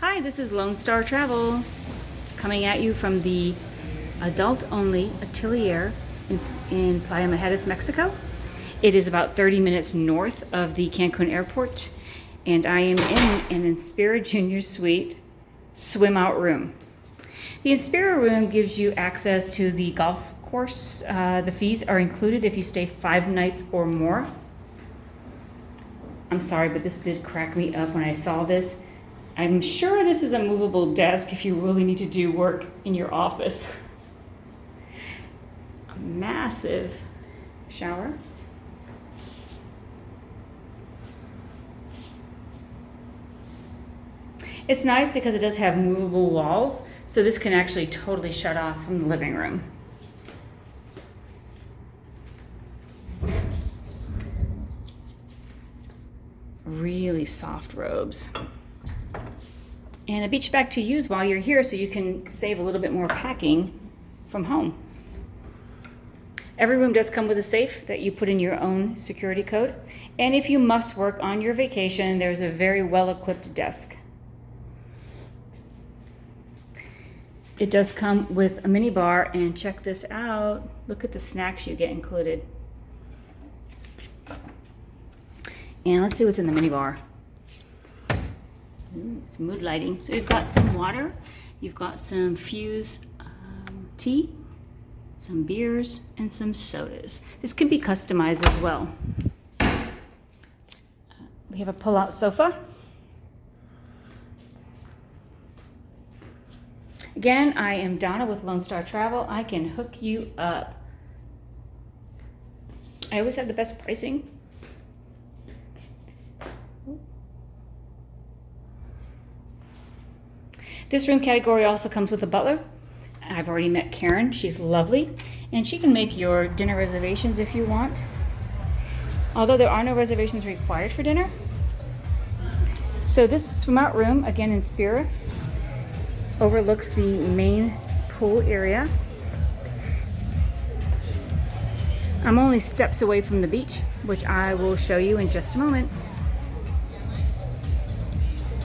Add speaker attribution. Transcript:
Speaker 1: Hi, this is Lone Star Travel coming at you from the adult-only Atelier in Playa, Mujeres, Mexico. It is about 30 minutes north of the Cancun airport, and I am in an Inspira Junior Suite swim-out room. The Inspira room gives you access to the golf course. The fees are included if you stay 5 nights or more. I'm sorry, but this did crack me up when I saw this. I'm sure this is a movable desk if you really need to do work in your office. A massive shower. It's nice because it does have movable walls, so this can actually totally shut off from the living room. Really soft robes. And a beach bag to use while you're here so you can save a little bit more packing from home. Every room does come with a safe that you put in your own security code. And if you must work on your vacation, there's a very well-equipped desk. It does come with a mini bar, and check this out. Look at the snacks you get included. And let's see what's in the mini bar. It's mood lighting. So you've got some water, you've got some Fuse tea, some beers, and some sodas. This can be customized as well. We have a pull-out sofa. Again, I am Donna with Lone Star Travel. I can hook you up. I always have the best pricing. This room category also comes with a butler. I've already met Karen. She's lovely, and she can make your dinner reservations if you want. Although there are no reservations required for dinner. So this swim out room, again in Inspira, overlooks the main pool area. I'm only steps away from the beach, which I will show you in just a moment.